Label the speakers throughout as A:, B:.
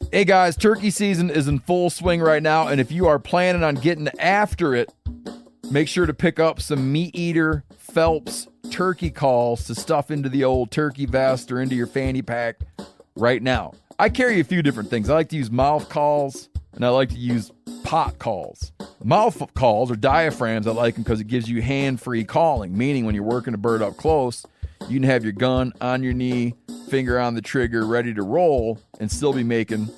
A: Hey guys, turkey season is in full swing right now, and if you are planning on getting after it, make sure to pick up some Meat Eater Phelps turkey calls to stuff into the old turkey vest or into your fanny pack right now. I carry a few different things. I like to use mouth calls, and I like to use pot calls. Mouth calls or diaphragms, I like them because it gives you hand-free calling, meaning when you're working a bird up close, you can have your gun on your knee, finger on the trigger, ready to roll, and still be making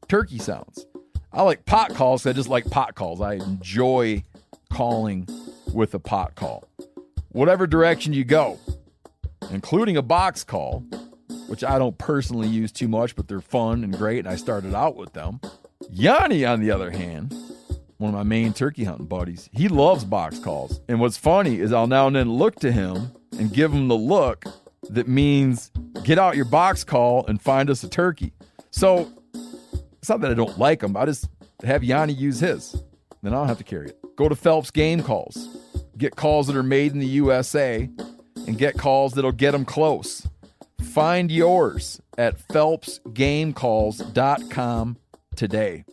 A: turkey sounds. I like pot calls because I just like pot calls. I enjoy calling with a pot call. Whatever direction you go, including a box call, which I don't personally use too much, but they're fun and great, and I started out with them. Yanni, on the other hand, one of my main turkey hunting buddies, he loves box calls. And what's funny is I'll now and then look to him and give him the look that means get out your box call and find us a turkey. So it's not that I don't like him. I just have Yanni use his. Then I don't have to carry it. Go to Phelps Game Calls. Get calls that are made in the USA and get calls that'll get them close. Find yours at phelpsgamecalls.com today.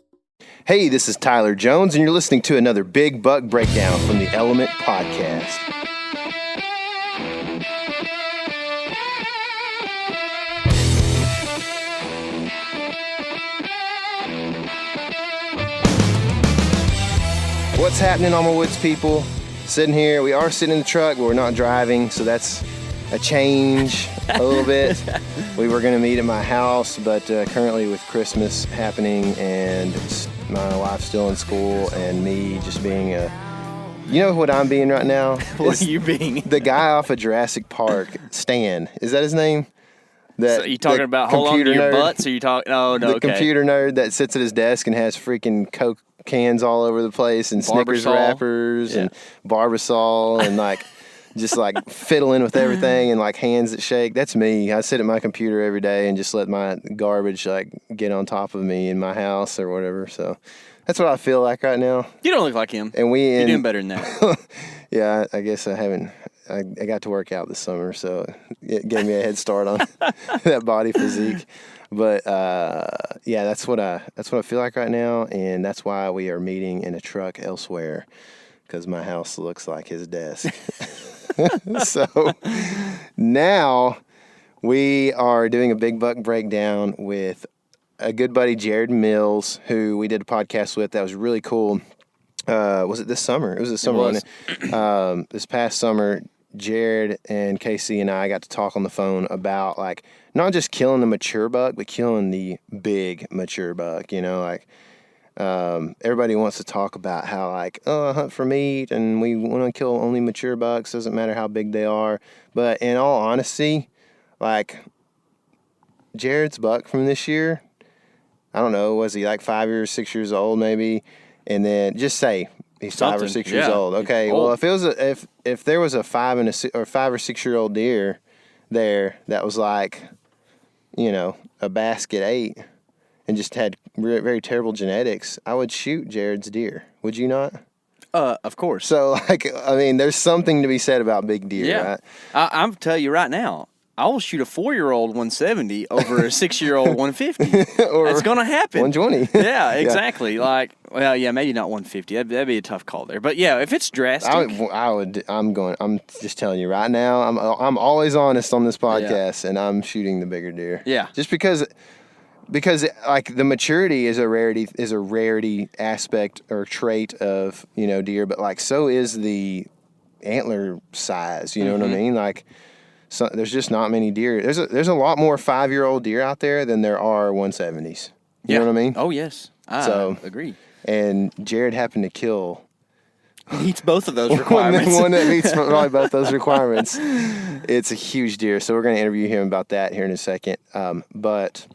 B: Hey, this is Tyler Jones, and you're listening to another Big Buck Breakdown from the Element Podcast. What's happening, on my woods people? Sitting here, we are sitting in the truck, but we're not driving, so that's a change a little bit. We were going to meet at my house, but currently with Christmas happening and my wife's still in school and me just being a... You know what I'm being right now?
C: What are you being?
B: The guy off of Jurassic Park, Stan. Is that his name?
C: So you talking about hold on to your butts, or you talking? Oh no,
B: the computer nerd that sits at his desk and has freaking Coke cans all over the place and Snickers wrappers and Barbasol and like just like fiddling with everything and like hands that shake. That's me. I sit at my computer every day and just let my garbage like get on top of me in my house or whatever. So that's what I feel like right now.
C: You don't look like him.
B: And
C: you're doing better than that.
B: Yeah, I guess I haven't. I got to work out this summer, so it gave me a head start on that body physique. But yeah, that's what I feel like right now, and that's why we are meeting in a truck elsewhere, because my house looks like his desk. So now we are doing a Big Buck Breakdown with a good buddy, Jared Mills, who we did a podcast with. That was really cool. Was it this summer? It was this summer, wasn't it? This past summer, Jared and Casey and I got to talk on the phone about like not just killing the mature buck, but killing the big mature buck. You know, like everybody wants to talk about how like, oh, I hunt for meat and we want to kill only mature bucks. Doesn't matter how big they are. But in all honesty, like Jared's buck from this year, I don't know, was he like 5 or 6 years old maybe? And then just say he's 5 or 6 years old. Okay, well if it was if there was a 5 or 6 year old deer there that was like, you know, a basket 8 and just had very terrible genetics, I would shoot Jared's deer. Would you not?
C: Of course.
B: So like, I mean, there's something to be said about big deer, right?
C: I'm tell you right now, I will shoot a 4-year-old 170 over a 6-year-old 150.
B: Or
C: it's going to happen.
B: 120.
C: Yeah, exactly. Yeah. Like, well, yeah, maybe not 150. That'd be a tough call there. But yeah, if it's drastic,
B: I'm just telling you right now. I'm always honest on this podcast, and I'm shooting the bigger deer.
C: Yeah.
B: Just because like the maturity is a rarity aspect or trait of, you know, deer, but like so is the antler size. You know what I mean? Like. So there's just not many deer. There's a lot more 5-year-old deer out there than there are 170s. You know what I mean?
C: Oh, yes. I agree.
B: And Jared happened to kill...
C: Meets both of those requirements.
B: one that meets probably both those requirements. It's a huge deer, so we're going to interview him about that here in a second. But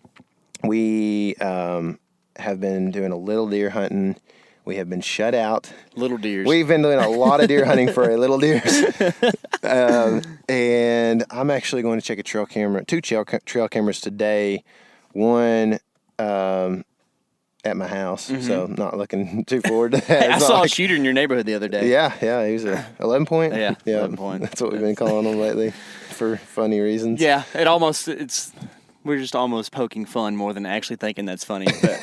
B: we have been doing a little deer hunting. We have been shut out.
C: Little deers.
B: We've been doing a lot of deer hunting for our little deers. And I'm actually going to check two trail cameras today. One at my house, so I'm not looking too forward to that.
C: Hey, I saw a shooter in your neighborhood the other day.
B: Yeah, he was a 11 point.
C: Yeah, 11 point.
B: That's what we've been calling him lately for funny reasons.
C: Yeah, it's We're just almost poking fun more than actually thinking that's funny. But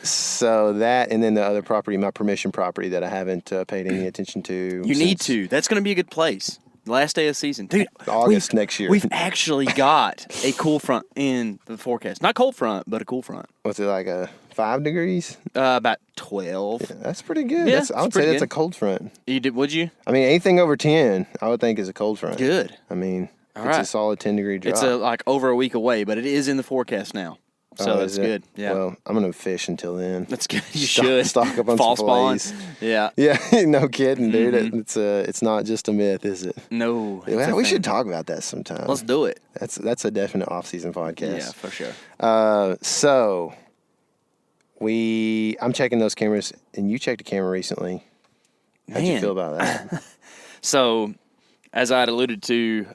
B: So that, and then the other property, my permission property that I haven't paid any attention to.
C: You need to. That's going to be a good place. Last day of the season. Dude,
B: August next year.
C: We've actually got a cool front in the forecast. Not cold front, but a cool front.
B: What's it, like a 5 degrees?
C: About 12.
B: Yeah, that's pretty good.
C: Yeah,
B: I would say that's a cold front.
C: Would you?
B: I mean, anything over 10, I would think is a cold front.
C: Good.
B: I mean,
C: All
B: it's
C: right.
B: a solid 10-degree drop.
C: It's like over a week away, but it is in the forecast now. So that's good. Yeah.
B: Well, I'm going to fish until then.
C: That's good. You should.
B: Stock up on
C: Fall
B: some
C: spawns.
B: fillets.
C: Yeah.
B: Yeah, no kidding, dude. It's not just a myth, is it?
C: No.
B: Yeah, we should talk about that sometime.
C: Let's do it.
B: That's a definite off-season podcast.
C: Yeah, for sure.
B: So I'm checking those cameras, and you checked a camera recently. How'd you feel about that?
C: So, as I had alluded to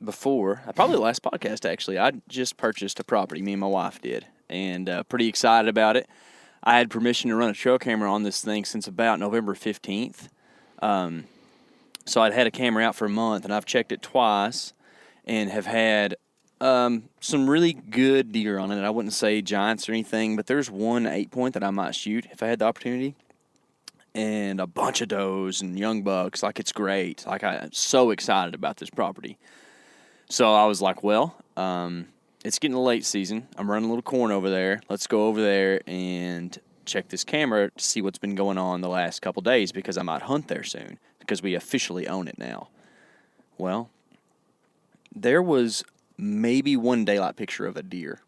C: before, probably the last podcast actually, I just purchased a property. Me and my wife did, and pretty excited about it. I had permission to run a trail camera on this thing since about November 15th. So I'd had a camera out for a month, and I've checked it twice, and have had some really good deer on it. I wouldn't say giants or anything, but there's one 8-point that I might shoot if I had the opportunity. And a bunch of does and young bucks. Like, it's great. Like, I'm so excited about this property. So I was like, well, it's getting the late season. I'm running a little corn over there. Let's go over there and check this camera to see what's been going on the last couple days, because I might hunt there soon, because we officially own it now. Well, there was maybe one daylight picture of a deer,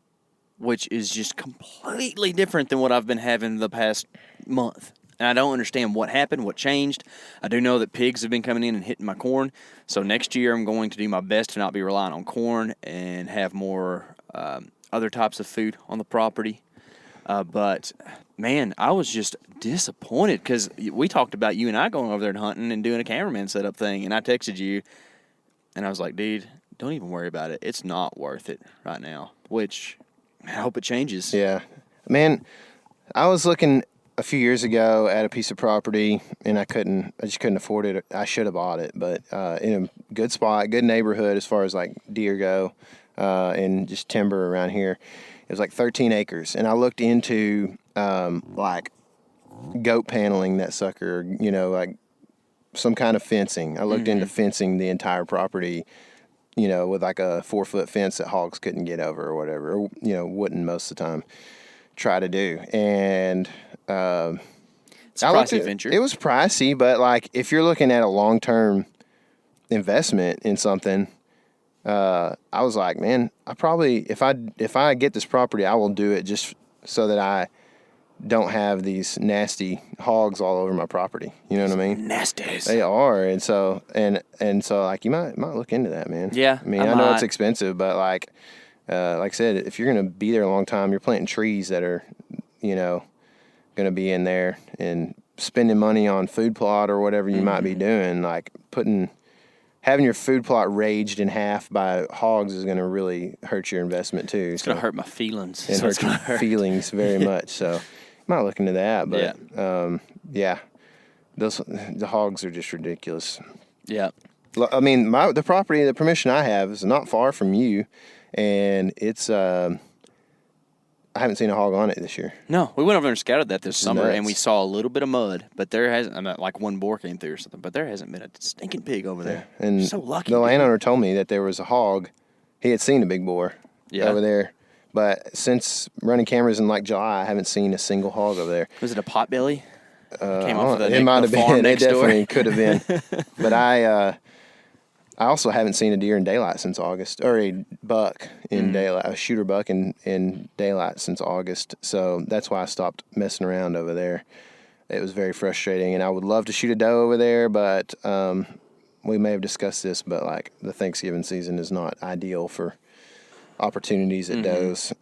C: which is just completely different than what I've been having the past month. And I don't understand what happened, what changed. I do know that pigs have been coming in and hitting my corn. So next year I'm going to do my best to not be relying on corn and have more other types of food on the property. But, man, I was just disappointed, because we talked about you and I going over there and hunting and doing a cameraman setup thing. And I texted you, and I was like, dude, don't even worry about it. It's not worth it right now, which I hope it changes.
B: Yeah. Man, I was looking a few years ago at a piece of property, and I just couldn't afford it. I should have bought it, but in a good spot, good neighborhood as far as like deer go, and just timber around here. It was like 13 acres, and I looked into like goat paneling that sucker, like some kind of fencing. I looked into fencing the entire property, with like a 4-foot fence that hogs couldn't get over or whatever, or, wouldn't most of the time try to do. And
C: it's a pricey venture.
B: It was pricey, but like if you're looking at a long-term investment in something, I was like, man, I probably, if I get this property, I will do it just so that I don't have these nasty hogs all over my property. You know what I mean?
C: Nasties.
B: They are, and so like you might look into that, man.
C: Yeah,
B: I mean, I know it's expensive, but like I said, if you're gonna be there a long time, you're planting trees that are, gonna be in there, and spending money on food plot or whatever you might be doing, like having your food plot raged in half by hogs is going to really hurt your investment too.
C: It's going to hurt my feelings.
B: And hurt your feelings very much. So you might look into that. But the hogs are just ridiculous.
C: Yeah.
B: I mean, the property, the permission I have is not far from you, and it's I haven't seen a hog on it this year.
C: No, we went over there and scouted that this summer,
B: Nuts.
C: and we saw a little bit of mud, but there hasn't, like one boar came through or something, but there hasn't been a stinking pig over there.
B: Yeah. And
C: so lucky.
B: The landowner told me that there was a hog. He had seen a big boar over there, but since running cameras in like July, I haven't seen a single hog over there.
C: Was it a potbelly? Came off of
B: it might have been. It definitely
C: door.
B: could have been. But I also haven't seen a deer in daylight since August, or a buck in daylight, a shooter buck in daylight since August. So that's why I stopped messing around over there. It was very frustrating, and I would love to shoot a doe over there, but we may have discussed this, but like the Thanksgiving season is not ideal for opportunities at does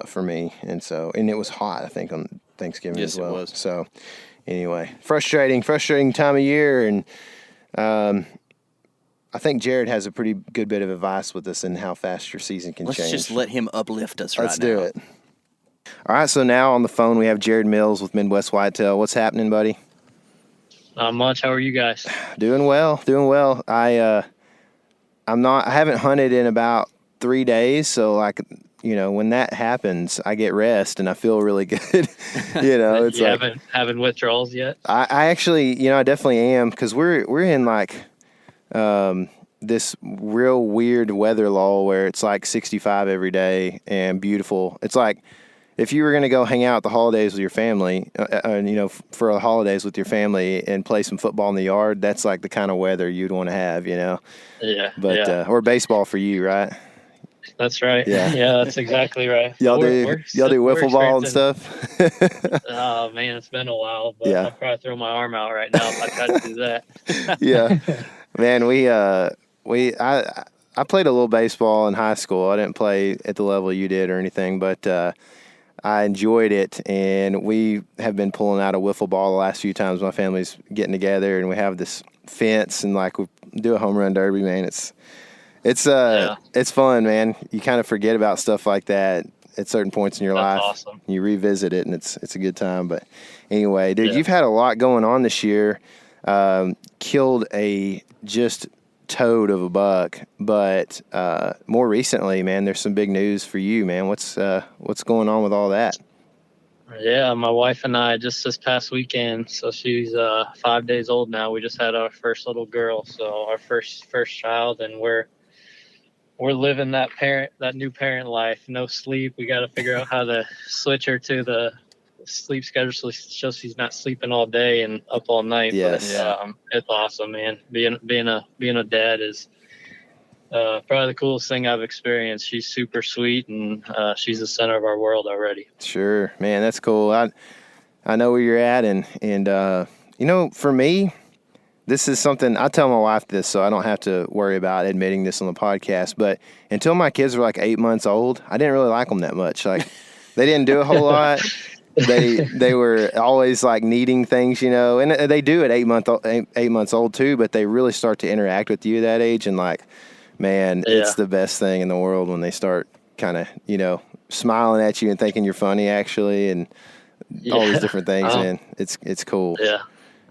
B: for me. And it was hot, I think, on Thanksgiving as well.
C: Yes, it was.
B: So anyway, frustrating time of year, and I think Jared has a pretty good bit of advice with us in how fast your season can change.
C: Let's just let him uplift us right now.
B: Let's do it. All right, so now on the phone we have Jared Mills with Midwest Whitetail. What's happening, buddy?
D: Not much. How are you guys?
B: Doing well. I haven't hunted in about 3 days. So like, when that happens, I get rest and I feel really good. It's
D: you
B: like
D: haven't withdrawals yet?
B: I actually, I definitely am, because we're in like this real weird weather lull where it's like 65 every day and beautiful. It's like if you were going to go hang out at the holidays with your family, for the holidays with your family and play some football in the yard, that's like the kind of weather you'd want to have,
D: Yeah.
B: But or baseball for you, right?
D: That's right.
B: Yeah.
D: Yeah, that's exactly right.
B: Y'all do wiffle ball and stuff?
D: Oh man, it's been a while, but
B: Yeah.
D: I'll probably throw my arm out right now if I try to do that.
B: Yeah. Man, I played a little baseball in high school. I didn't play at the level you did or anything, but I enjoyed it, and we have been pulling out a wiffle ball the last few times my family's getting together, and we have this fence, and like we do a home run derby, man. It's fun, man. You kind of forget about stuff like that at certain points in your life.
D: Awesome.
B: You revisit it, and it's a good time. But anyway, dude, you've had a lot going on this year. Killed a just toad of a buck, but more recently, man, there's some big news for you, man. What's going on with all that?
D: Yeah, my wife and I just this past weekend, so she's 5 days old now. We just had our first little girl, so our first child, and we're living that new parent life. No sleep. We got to figure out how to switch her to the sleep schedule so she's not sleeping all day and up all night.
B: Yes.
D: But it's awesome, man. Being a dad is probably the coolest thing I've experienced. She's super sweet, and she's the center of our world already.
B: Sure, man, that's cool. I know where you're at, and for me, this is something I tell my wife this, so I don't have to worry about admitting this on the podcast. But until my kids were like 8 months old, I didn't really like them that much. Like, they didn't do a whole lot. They were always like needing things, and they do at 8 months old too. But they really start to interact with you at that age, and like, man, it's the best thing in the world when they start kind of smiling at you and thinking you're funny actually, and all these different things. Man, it's cool.
D: Yeah,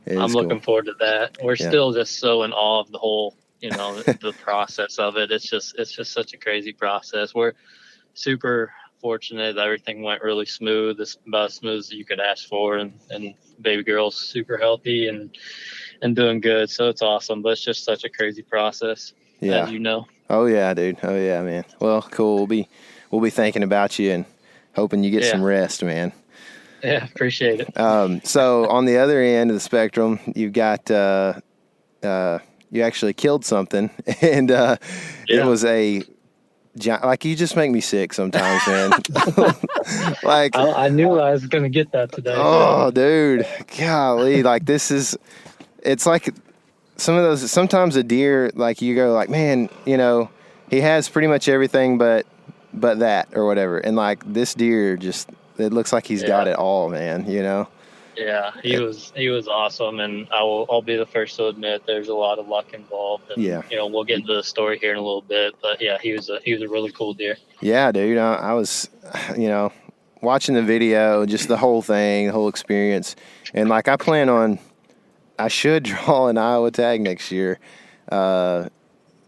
D: I'm looking forward to that. We're still just so in awe of the whole the process of it. It's just such a crazy process. We're super fortunate that everything went really smooth. It's about as smooth as you could ask for, and baby girl's super healthy and doing good. So it's awesome, but it's just such a crazy process.
B: Yeah.
D: As you know.
B: Oh yeah, dude. Oh yeah, man. Well, cool. We'll be thinking about you and hoping you get some rest, man.
D: Yeah, appreciate it.
B: So on the other end of the spectrum, you've got you actually killed something, and it was like, you just make me sick sometimes, man. Like,
D: I knew I was gonna get that today.
B: Oh, dude, golly, like it's like some of those. Sometimes a deer, like, you go like, man, he has pretty much everything, but that or whatever, and like this deer it looks like he's got it all, man.
D: Yeah, he was awesome, and I'll be the first to admit there's a lot of luck involved. And, we'll get into the story here in a little bit, but yeah, he was a really cool deer. Yeah,
B: dude, I was, watching the video, just the whole thing, the whole experience, and like I should draw an Iowa tag next year, but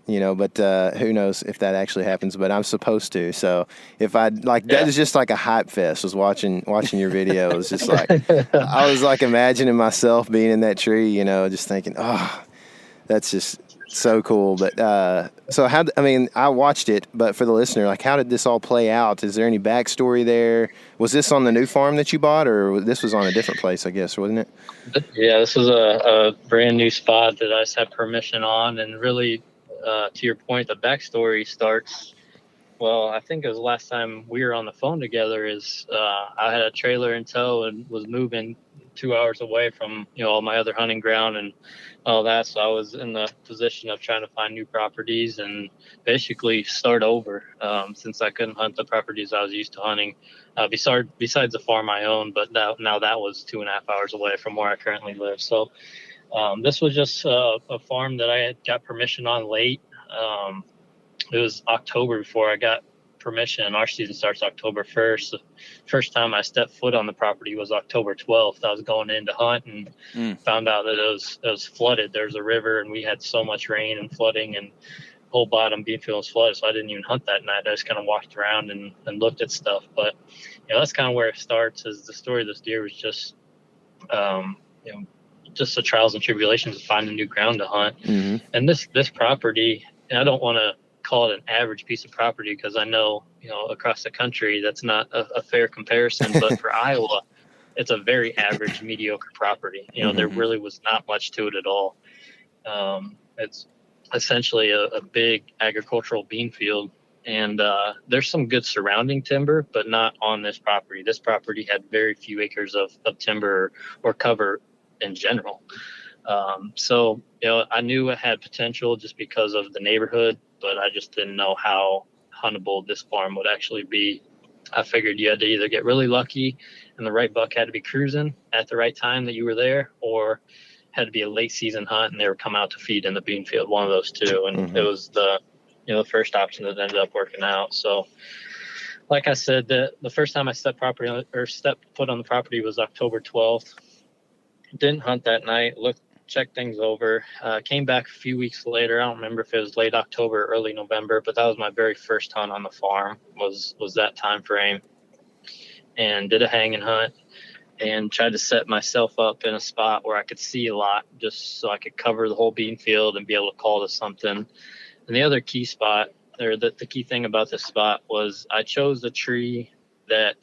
B: who knows if that actually happens, but I'm supposed to. So if that is just like a hype fest. Was watching your video. It was just like, I was like imagining myself being in that tree, just thinking, oh, that's just so cool. But, I watched it, but for the listener, like, how did this all play out? Is there any backstory there? Was this on the new farm that you bought, or this was on a different place, I guess, wasn't it?
D: Yeah, this was a brand new spot that I just had permission on, and really, to your point, the backstory starts, well, I think it was the last time we were on the phone together is I had a trailer in tow and was moving 2 hours away from, all my other hunting ground and all that. So I was in the position of trying to find new properties and basically start over since I couldn't hunt the properties I was used to hunting besides the farm I own. But now that was 2.5 hours away from where I currently live. So this was just a farm that I had got permission on late. It was October before I got permission. Our season starts October 1st. The first time I stepped foot on the property was October 12th. I was going in to hunt and found out that it was flooded. There's a river, and we had so much rain and flooding and whole bottom bean field was flooded, so I didn't even hunt that night. I just kind of walked around and looked at stuff. But that's kind of where it starts. Is the story of this deer was just just the trials and tribulations of finding new ground to hunt.
B: Mm-hmm.
D: And this property, and I don't want to call it an average piece of property because I know across the country that's not a fair comparison, but for Iowa, it's a very average, mediocre property.
B: Mm-hmm.
D: There really was not much to it at all. It's essentially a big agricultural bean field, and there's some good surrounding timber, but not on this property. This property had very few acres of timber or cover in general. So I knew it had potential just because of the neighborhood, but I just didn't know how huntable this farm would actually be. I figured you had to either get really lucky and the right buck had to be cruising at the right time that you were there, or had to be a late season hunt and they would come out to feed in the bean field, one of those two. And
B: Mm-hmm.
D: it was the first option that ended up working out. So like I said, the first time I stepped foot on the property was October 12th. Didn't hunt that night, checked things over, came back a few weeks later. I don't remember if it was late October or early November, but that was my very first hunt on the farm was that time frame, and did a hanging hunt and tried to set myself up in a spot where I could see a lot just so I could cover the whole bean field and be able to call to something. And the other key spot, or the key thing about this spot, was I chose a tree that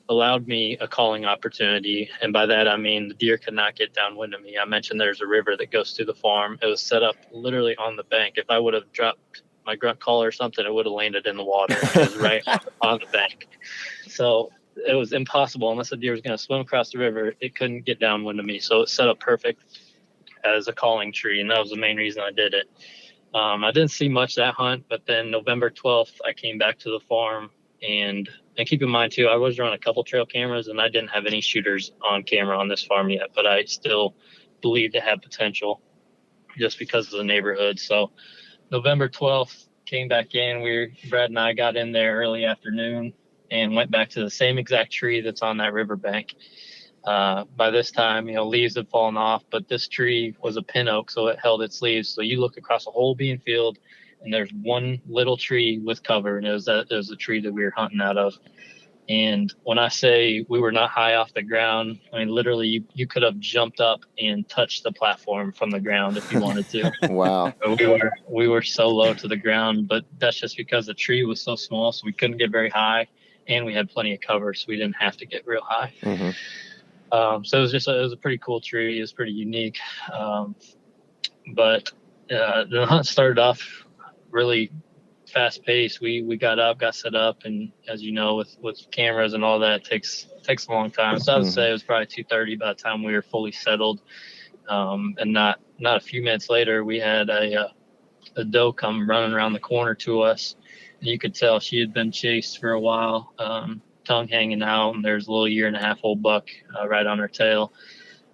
D: allowed me a calling opportunity. And by that, I mean the deer could not get downwind of me. I mentioned there's a river that goes through the farm. It was set up literally on the bank. If I would have dropped my grunt call or something, it would have landed in the water. It was right on the bank. So it was impossible unless the deer was going to swim across the river. It couldn't get downwind of me. So it's set up perfect as a calling tree. And that was the main reason I did it. I didn't see much that hunt, but then November 12th, I came back to the farm. And keep in mind, too, I was running a couple trail cameras, and I didn't have any shooters on camera on this farm yet, but I still believed it had potential just because of the neighborhood. So November 12th, came back in. Brad and I got in there early afternoon and went back to the same exact tree that's on that riverbank. By this time, leaves had fallen off, but this tree was a pin oak, so it held its leaves. So you look across a whole bean field, and there's one little tree with cover, and it was the tree that we were hunting out of. And when I say we were not high off the ground, I mean, literally you could have jumped up and touched the platform from the ground if you wanted to.
B: Wow.
D: We were so low to the ground, but that's just because the tree was so small, so we couldn't get very high, and we had plenty of cover, so we didn't have to get real high.
B: Mm-hmm.
D: So it was a pretty cool tree. It was pretty unique. But the hunt started off really fast paced. We got up, got set up, and as you know, with cameras and all that, it takes a long time. So I would say it was probably 2:30 by the time we were fully settled. And not a few minutes later, we had a doe come running around the corner to us. And you could tell she had been chased for a while, tongue hanging out, and there's a little 1.5-year-old buck right on her tail.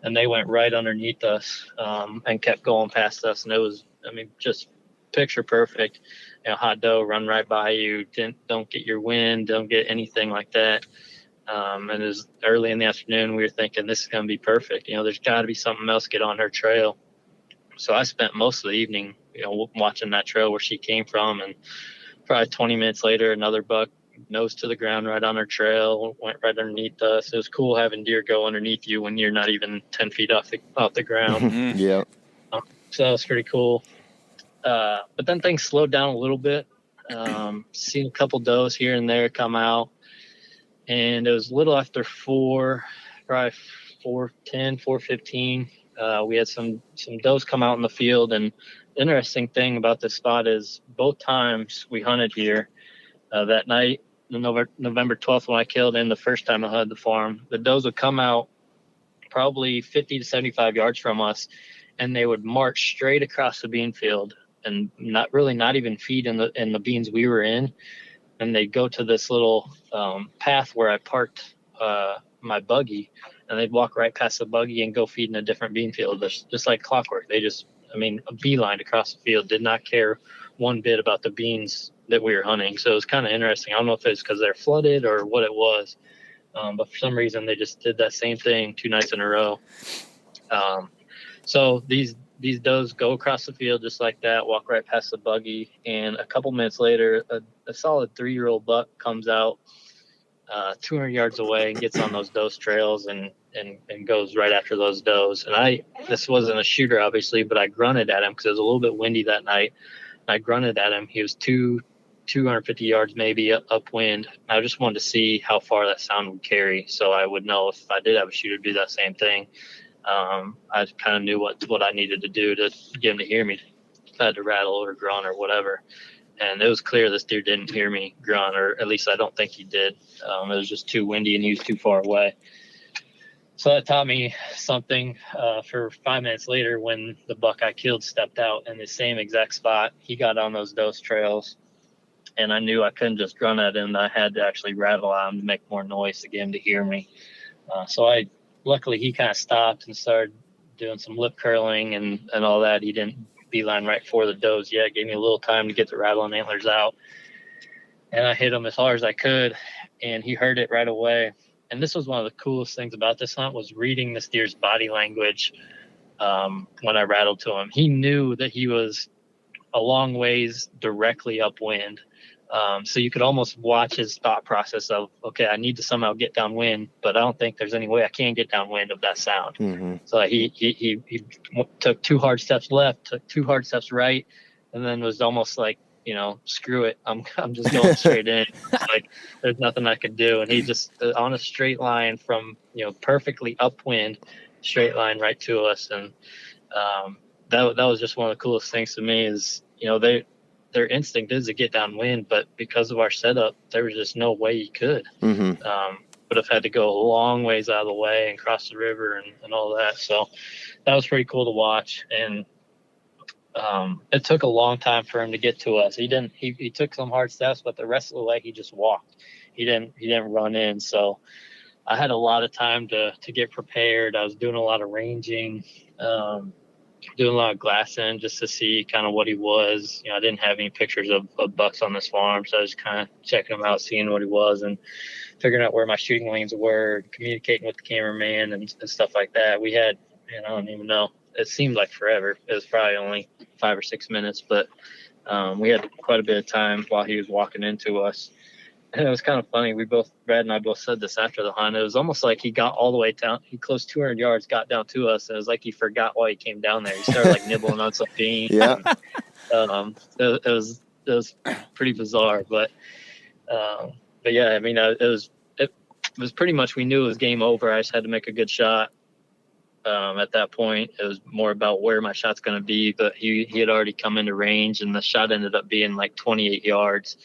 D: And they went right underneath us and kept going past us. And it was, just picture perfect. Hot doe, run right by you, don't get your wind, don't get anything like that. And it was early in the afternoon. We were thinking this is going to be perfect. There's got to be something else get on her trail. So I spent most of the evening, watching that trail where she came from. And probably 20 minutes later, another buck nose to the ground right on her trail, went right underneath us. It was cool having deer go underneath you when you're not even 10 feet off the ground.
B: Yeah.
D: So that was pretty cool. But then things slowed down a little bit. Seen a couple does here and there come out, and it was a little after 4, probably 4:10, 4:15. We had some does come out in the field, and the interesting thing about this spot is both times we hunted here that night, November 12th when I killed in, the first time I hunted the farm, the does would come out probably 50 to 75 yards from us, and they would march straight across the bean field and not even feed in the beans we were in. And they'd go to this little path where I parked my buggy, and they'd walk right past the buggy and go feed in a different bean field, just like clockwork. They just, a beeline across the field, did not care one bit about the beans that we were hunting. So it was kind of interesting. I don't know if it's because they're flooded or what it was, but for some reason they just did that same thing 2 nights in a row. So these these does go across the field just like that, walk right past the buggy, and a couple minutes later, a solid 3-year-old buck comes out 200 yards away and gets on those doe trails and goes right after those does. And this wasn't a shooter, obviously, but I grunted at him because it was a little bit windy that night. I grunted at him. He was 250 yards maybe upwind. I just wanted to see how far that sound would carry, so I would know if I did have a shooter do that same thing. I kind of knew what I needed to do to get him to hear me. If I had to rattle or grunt or whatever. And it was clear this deer didn't hear me grunt, or at least I don't think he did. It was just too windy and he was too far away. So that taught me something. For 5 minutes later, when the buck I killed stepped out in the same exact spot, he got on those dose trails, and I knew I couldn't just grunt at him. I had to actually rattle at him to make more noise to get him to hear me. Luckily, he kind of stopped and started doing some lip curling and all that. He didn't beeline right for the does yet. Gave me a little time to get the rattling antlers out. And I hit him as hard as I could, and he heard it right away. And this was one of the coolest things about this hunt, was reading this deer's body language when I rattled to him. He knew that he was a long ways directly upwind. So you could almost watch his thought process of, okay, I need to somehow get downwind, but I don't think there's any way I can get downwind of that sound. Mm-hmm. So he took 2 hard steps left, took 2 hard steps right, and then was almost like, screw it, I'm just going straight in. Like there's nothing I could do. And he just on a straight line from, perfectly upwind, straight line right to us. And that was just one of the coolest things to me is, their instinct is to get downwind, but because of our setup, there was just no way he could. Mm-hmm. Would have had to go a long ways out of the way and cross the river and all that. So that was pretty cool to watch. And it took a long time for him to get to us. He took some hard steps, but the rest of the way he just walked. He didn't run in. So I had a lot of time to get prepared. I was doing a lot of ranging, doing a lot of glassing just to see kind of what he was. I didn't have any pictures of bucks on this farm, so I was kind of checking him out, seeing what he was, and figuring out where my shooting lanes were, communicating with the cameraman and stuff like that. We had, I don't even know, it seemed like forever. It was probably only 5 or 6 minutes, but we had quite a bit of time while he was walking into us. And it was kind of funny. Brad and I both said this after the hunt. It was almost like he got all the way down. He closed 200 yards, got down to us, and it was like he forgot why he came down there. He started like nibbling on some beans. Yeah. It was pretty bizarre, but yeah, I mean, it was pretty much, we knew it was game over. I just had to make a good shot. At that point, it was more about where my shot's going to be, but he had already come into range, and the shot ended up being like 28 yards.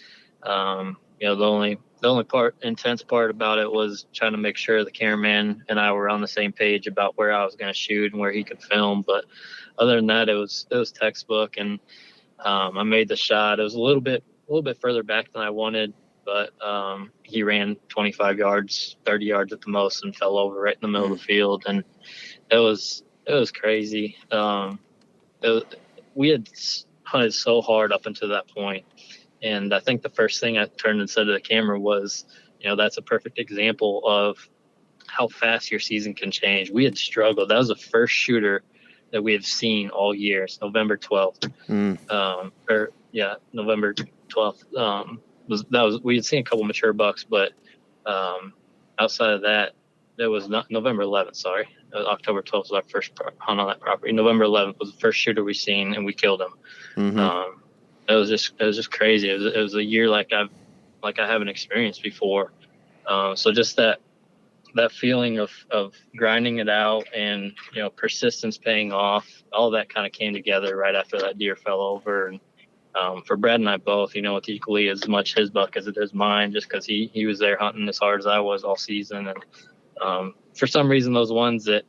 D: The only intense part about it was trying to make sure the cameraman and I were on the same page about where I was going to shoot and where he could film. But other than that, it was textbook, and I made the shot. It was a little bit further back than I wanted, but he ran 25 yards, 30 yards at the most, and fell over right in the middle of the field, and it was crazy. We had hunted so hard up until that point. And I think the first thing I turned and said to the camera was, that's a perfect example of how fast your season can change. We had struggled. That was the first shooter that we have seen all year. It's November 12th. November 12th. We had seen a couple mature bucks, but outside of that, there was not November 11th. Sorry, October 12th was our first hunt on that property. November 11th was the first shooter we seen, and we killed him. Mm-hmm. It was just crazy. It was a year like I haven't experienced before. So just that feeling of grinding it out and persistence paying off, all that kind of came together right after that deer fell over. And for Brad and I both, it's equally as much his buck as it is mine, just because he was there hunting as hard as I was all season. And for some reason, those ones that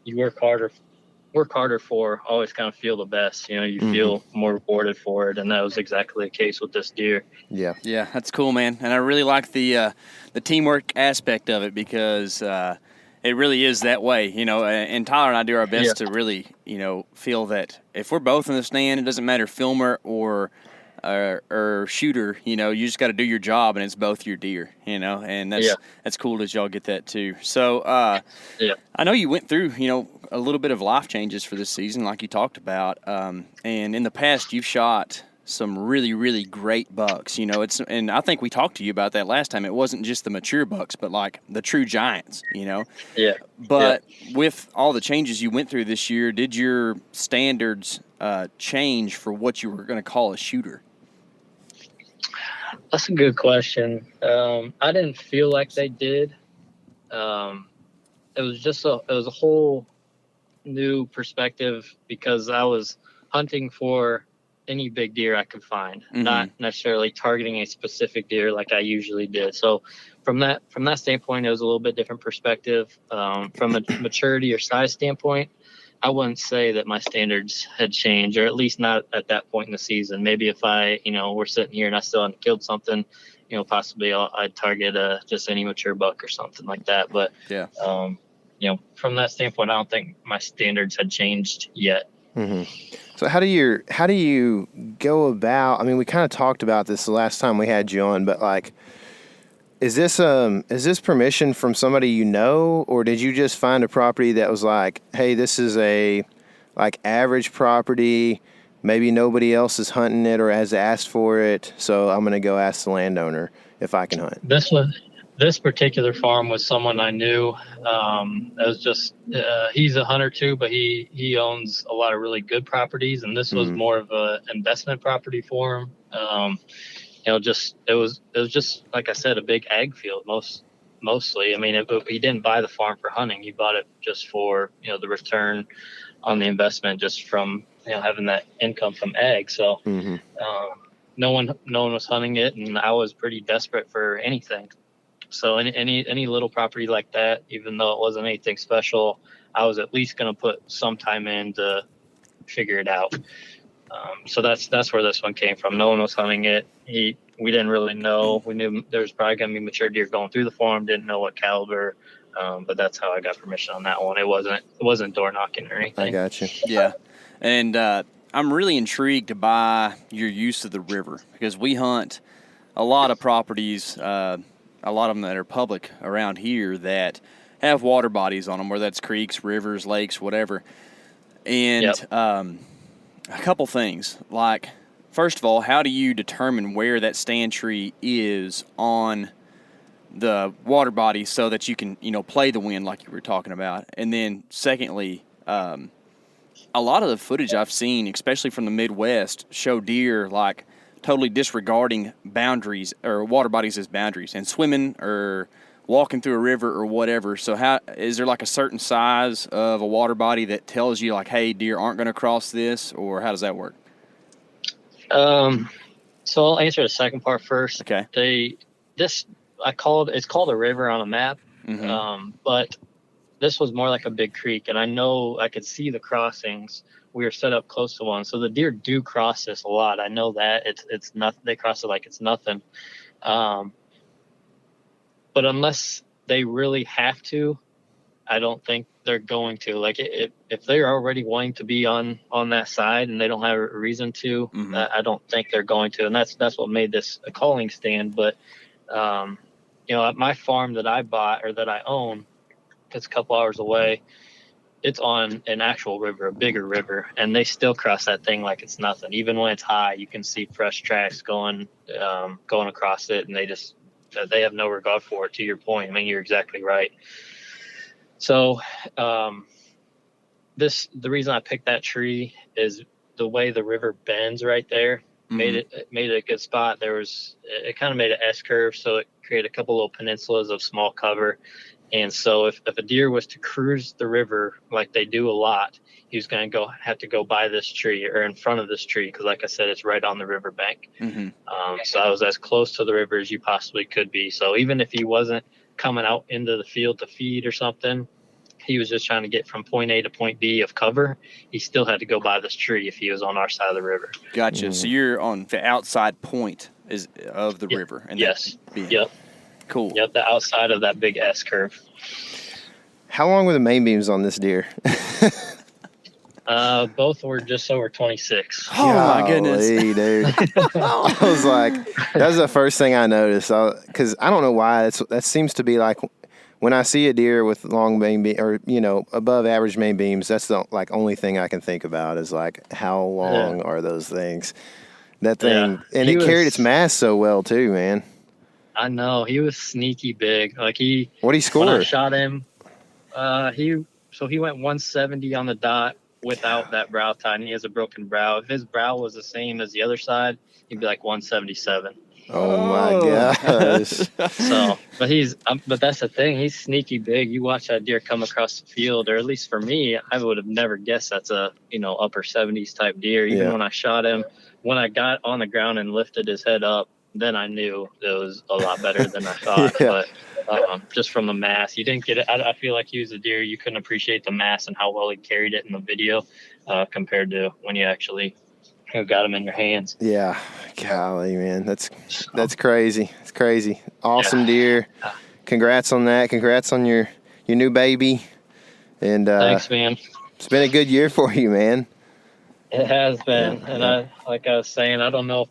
D: you work harder for always kind of feel the best. You feel more rewarded for it, and that was exactly the case with this deer. Yeah,
C: that's cool, man. And I really like the teamwork aspect of it, because it really is that way. And Tyler and I do our best to really feel that if we're both in the stand, it doesn't matter filmer or or shooter, you just got to do your job, and it's both your deer, and that's cool that y'all get that too. So I know you went through, a little bit of life changes for this season, like you talked about, and in the past you've shot some really, really great bucks. And I think we talked to you about that last time. It wasn't just the mature bucks, but like the true giants,
D: Yeah.
C: But with all the changes you went through this year, did your standards change for what you were going to call a shooter?
D: That's a good question. I didn't feel like they did. It was a whole new perspective because I was hunting for any big deer I could find, not necessarily targeting a specific deer like I usually did. So from that standpoint, it was a little bit different perspective. From a maturity or size standpoint, I wouldn't say that my standards had changed, or at least not at that point in the season. Maybe if we're sitting here and I still hadn't killed something, possibly I'd target just any mature buck or something like that. But from that standpoint, I don't think my standards had changed yet.
B: Mm-hmm. So how do you go about? I mean, we kind of talked about this the last time we had you on, but like, is this permission from somebody or did you just find a property that was like, hey, this is a like average property, maybe nobody else is hunting it or has asked for it, so I'm gonna go ask the landowner if I can hunt?
D: This particular farm was someone I knew. It was just he's a hunter too, but he owns a lot of really good properties, and this was more of a investment property for him. It was just like I said, a big ag field mostly. I mean, he didn't buy the farm for hunting; he bought it just for the return on the investment, just from having that income from ag. So no one was hunting it, and I was pretty desperate for anything. So any little property like that, even though it wasn't anything special, I was at least going to put some time in to figure it out. So that's where this one came from. No one was hunting it. We didn't really know. We knew there was probably going to be mature deer going through the farm. Didn't know what caliber, but that's how I got permission on that one. It wasn't door knocking or anything.
B: I got you.
C: Yeah, and I'm really intrigued by your use of the river, because we hunt a lot of properties. A lot of them that are public around here that have water bodies on them, whether that's creeks, rivers, lakes, whatever. And a couple things. Like, first of all, how do you determine where that stand tree is on the water body so that you can, play the wind like you were talking about? And then secondly, a lot of the footage I've seen, especially from the Midwest, show deer like totally disregarding boundaries or water bodies as boundaries and swimming or walking through a river or whatever. So how is there like a certain size of a water body that tells you like, hey, deer aren't going to cross this, or how does that work?
D: So I'll answer the second part first.
C: Okay.
D: It's called a river on a map. But this was more like a big creek, and I know I could see the crossings. We were set up close to one, so the deer do cross this a lot. I know that it's nothing. They cross it like it's nothing. But unless they really have to, I don't think they're going to. Like, if they're already wanting to be on that side and they don't have a reason to, I don't think they're going to. And that's what made this a calling stand. But at my farm that I bought or that I own, it's a couple hours away. It's on an actual river, a bigger river, and they still cross that thing like it's nothing. Even when it's high, you can see fresh tracks going across it, and they have no regard for it. To your point, I mean, you're exactly right. So, the reason I picked that tree is the way the river bends right there. Made it a good spot. It kind of made an S curve, so it created a couple little peninsulas of small cover. And so if a deer was to cruise the river like they do a lot, he was going to have to go by this tree or in front of this tree, because like I said, it's right on the river bank. So I was as close to the river as you possibly could be. So even if he wasn't coming out into the field to feed or something, he was just trying to get from point A to point B of cover, he still had to go by this tree if he was on our side of the river.
C: Gotcha. So you're on the outside point of the river. And
D: yes. Yep.
C: Cool.
D: Yep, the outside of that big S curve.
B: How long were the main beams on this deer?
D: Both were just over 26.
C: Oh my goodness.
B: Golly, dude. I was like, that was the first thing I noticed. Because I don't know why. That seems to be like when I see a deer with long main beam or above average main beams. That's the only thing I can think about is like how long are those things? That thing, and it carried its mass so well too, man.
D: I know he was sneaky big. Like
B: what did he score?
D: When I shot him, he went 170 on the dot without that brow tie, and he has a broken brow. If his brow was the same as the other side, he'd be like 177.
B: Oh my gosh!
D: But that's the thing. He's sneaky big. You watch that deer come across the field, or at least for me, I would have never guessed that's a upper 70s type deer. Even when I shot him, when I got on the ground and lifted his head up, then I knew it was a lot better than I thought. But just from the mass, you didn't get it. I feel like he was a deer. You couldn't appreciate the mass and how well he carried it in the video compared to when you actually got him in your hands.
B: Yeah, golly, man, that's crazy. It's crazy. Awesome deer. Congrats on that. Congrats on your new baby. And
D: thanks, man.
B: It's been a good year for you, man.
D: It has been, and like I was saying, I don't know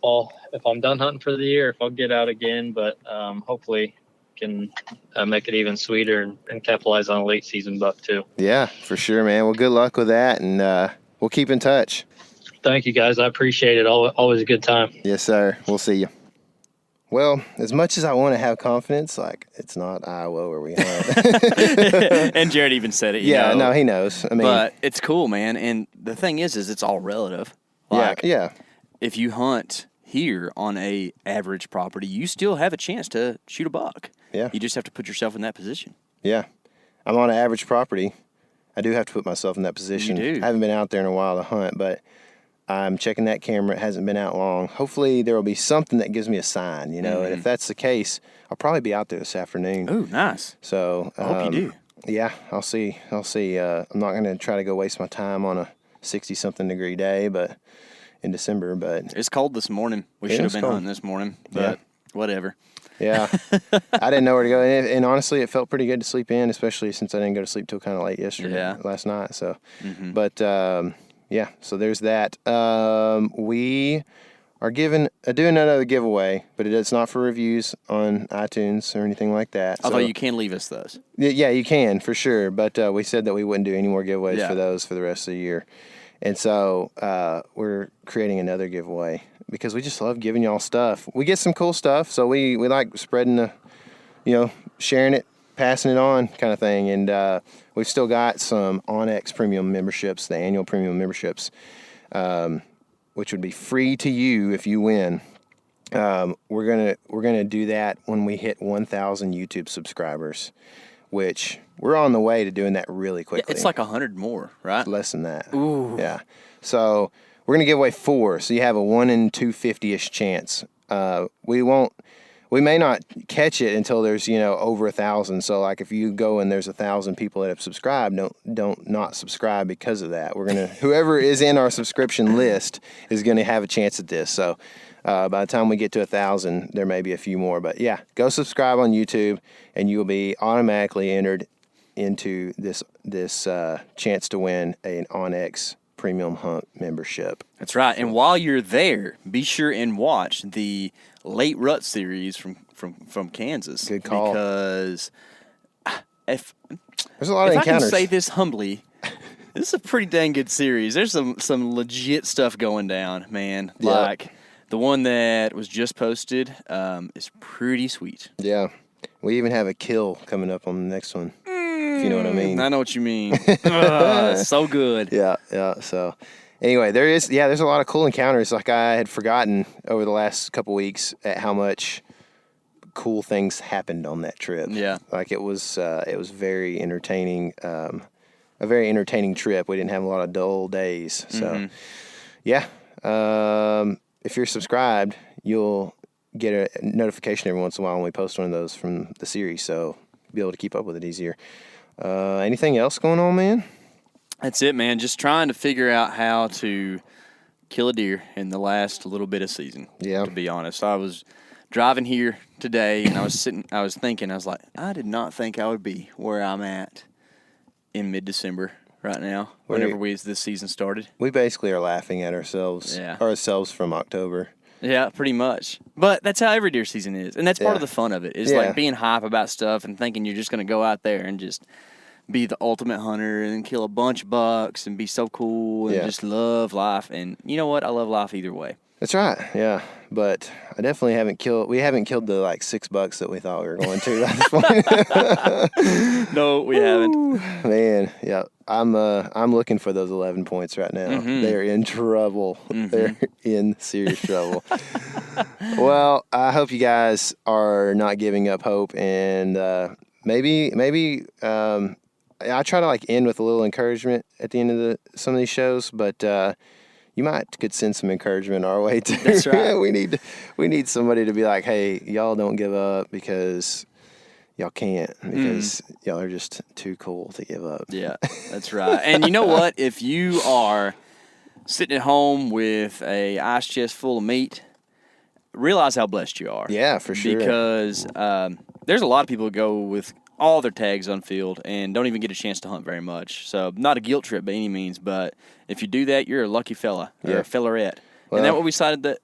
D: if I'm done hunting for the year, if I'll get out again, but hopefully can make it even sweeter and capitalize on a late season buck too.
B: Yeah, for sure, man. Well, good luck with that, and we'll keep in touch.
D: Thank you, guys. I appreciate it. Always a good time.
B: Yes, sir. We'll see you. Well, as much as I want to have confidence, it's not Iowa where we hunt.
C: And Jared even said it.
B: No, he knows. I mean,
C: but it's cool, man. And the thing is it's all relative.
B: Yeah.
C: If you hunt here on a average property, you still have a chance to shoot a buck.
B: Yeah.
C: You just have to put yourself in that position.
B: Yeah. I'm on an average property. I do have to put myself in that position.
C: You do.
B: I haven't been out there in a while to hunt, but I'm checking that camera. It hasn't been out long. Hopefully there will be something that gives me a sign, and if that's the case, I'll probably be out there this afternoon.
C: Oh, nice.
B: So
C: I hope you do.
B: Yeah, I'll see. I'm not going to try to go waste my time on a 60-something degree day, but in December. But
C: it's cold this morning. We should have been hunting this morning, but whatever.
B: Yeah, I didn't know where to go, and honestly, it felt pretty good to sleep in, especially since I didn't go to sleep till kind of late last night. So, but yeah, so there's that. We are doing another giveaway, but it's not for reviews on iTunes or anything like that.
C: Although you can leave us those.
B: Yeah, you can for sure. But we said that we wouldn't do any more giveaways for those for the rest of the year. And so we're creating another giveaway because we just love giving y'all stuff. We get some cool stuff, so we like spreading sharing it, passing it on kind of thing. And we've still got some OnX premium memberships, the annual premium memberships, which would be free to you if you win. We're gonna do that when we hit 1,000 YouTube subscribers, which we're on the way to doing that really quickly.
C: It's like 100 more, right?
B: Less than that.
C: Ooh.
B: Yeah. So we're gonna give away 4. So you have a 1 in 250-ish chance. We may not catch it until there's over 1,000. So like if you go and there's 1,000 people that have subscribed, don't not subscribe because of that. We're gonna whoever is in our subscription list is gonna have a chance at this. So by the time we get to 1,000, there may be a few more. But yeah, go subscribe on YouTube, and you will be automatically entered into this chance to win an OnX Premium Hunt membership.
C: That's right. And while you're there, be sure and watch the Late Rut series from Kansas.
B: Good call.
C: Because
B: there's a lot of encounters.
C: I can say this humbly, this is a pretty dang good series. There's some legit stuff going down, man.
B: Yeah.
C: Like the one that was just posted is pretty sweet.
B: Yeah. We even have a kill coming up on the next one. If you know what I mean.
C: I know what you mean. So good.
B: Yeah. So anyway, there's a lot of cool encounters. Like I had forgotten over the last couple weeks at how much cool things happened on that trip.
C: Yeah.
B: Like it was very entertaining. A very entertaining trip. We didn't have a lot of dull days. So yeah. If you're subscribed, you'll get a notification every once in a while when we post one of those from the series. So be able to keep up with it easier. Anything else going on, man?
C: That's it, man. Just trying to figure out how to kill a deer in the last little bit of season.
B: Yeah.
C: To be honest, I was driving here today, and I was thinking, I was like, I did not think I would be where I'm at in mid-December right now. Whenever this season started.
B: We basically are laughing at ourselves from October.
C: Yeah, pretty much. But that's how every deer season is. And that's part of the fun of it. Is like being hype about stuff and thinking you're just going to go out there and just be the ultimate hunter and kill a bunch of bucks and be so cool and just love life. And you know what? I love life either way.
B: That's right. Yeah. But I definitely haven't killed the like 6 bucks that we thought we were going to at this point.
C: No, we haven't.
B: Man, yeah. I'm looking for those 11 points right now.
C: Mm-hmm.
B: They're in trouble. Mm-hmm. They're in serious trouble. Well, I hope you guys are not giving up hope, and maybe I try to like end with a little encouragement at the end of some of these shows, but you could send some encouragement our way too.
C: That's right.
B: we need somebody to be like, hey, y'all don't give up because y'all can't, because y'all are just too cool to give up.
C: Yeah, that's right. And you know what? If you are sitting at home with a ice chest full of meat, realize how blessed you are.
B: Yeah, for sure.
C: Because there's a lot of people who go with all their tags unfilled and don't even get a chance to hunt very much. So not a guilt trip by any means, but if you do that, you're a lucky fella or a fellerette. Well, isn't that what we cited the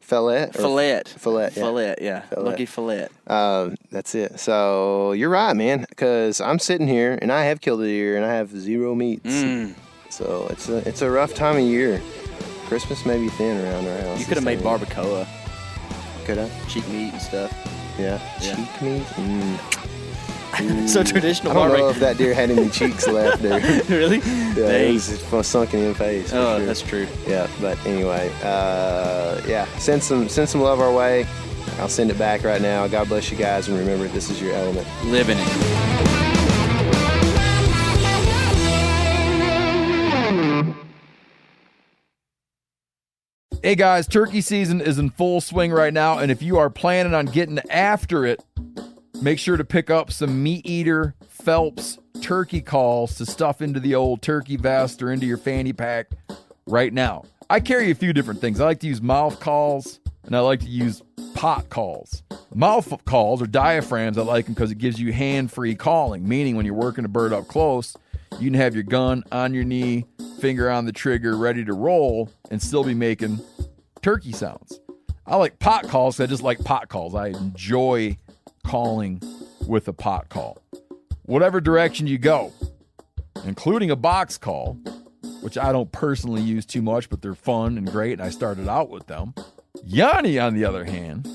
B: fillet?
C: Fillet,
B: yeah.
C: Lucky fillet.
B: That's it. So you're right, man, because I'm sitting here and I have killed a deer and I have 0 meats. So it's a rough time of year. Christmas may be thin around our house.
C: You could have made barbacoa.
B: Could I?
C: Cheek meat and stuff.
B: Yeah. Cheek meat?
C: So traditional
B: I don't
C: barbecue.
B: know if that deer had any cheeks left, dude.
C: Really?
B: Yeah, it was sunken in the face.
C: Oh,
B: sure.
C: That's true.
B: Yeah, but anyway, send some love our way. I'll send it back right now. God bless you guys, and remember, this is your element.
C: Live in it.
A: Hey guys, turkey season is in full swing right now, and if you are planning on getting after it, make sure to pick up some Meat Eater Phelps turkey calls to stuff into the old turkey vest or into your fanny pack right now. I carry a few different things. I like to use mouth calls, and I like to use pot calls. Mouth calls or diaphragms, I like them because it gives you hand-free calling, meaning when you're working a bird up close, you can have your gun on your knee, finger on the trigger, ready to roll, and still be making turkey sounds. I like pot calls because I just like pot calls. I enjoy calling with a pot call. Whatever direction you go, including a box call, which I don't personally use too much, but they're fun and great, and I started out with them. Yanni, on the other hand,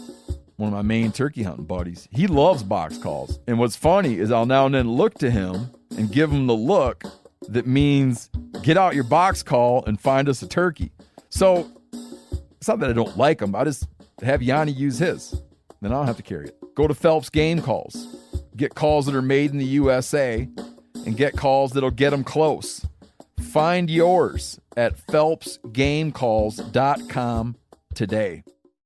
A: one of my main turkey hunting buddies, he loves box calls. And what's funny is I'll now and then look to him and give him the look that means get out your box call and find us a turkey. So it's not that I don't like him. I just have Yanni use his. Then I don't have to carry it. Go to Phelps Game Calls. Get calls that are made in the USA and get calls that'll get them close. Find yours at phelpsgamecalls.com today.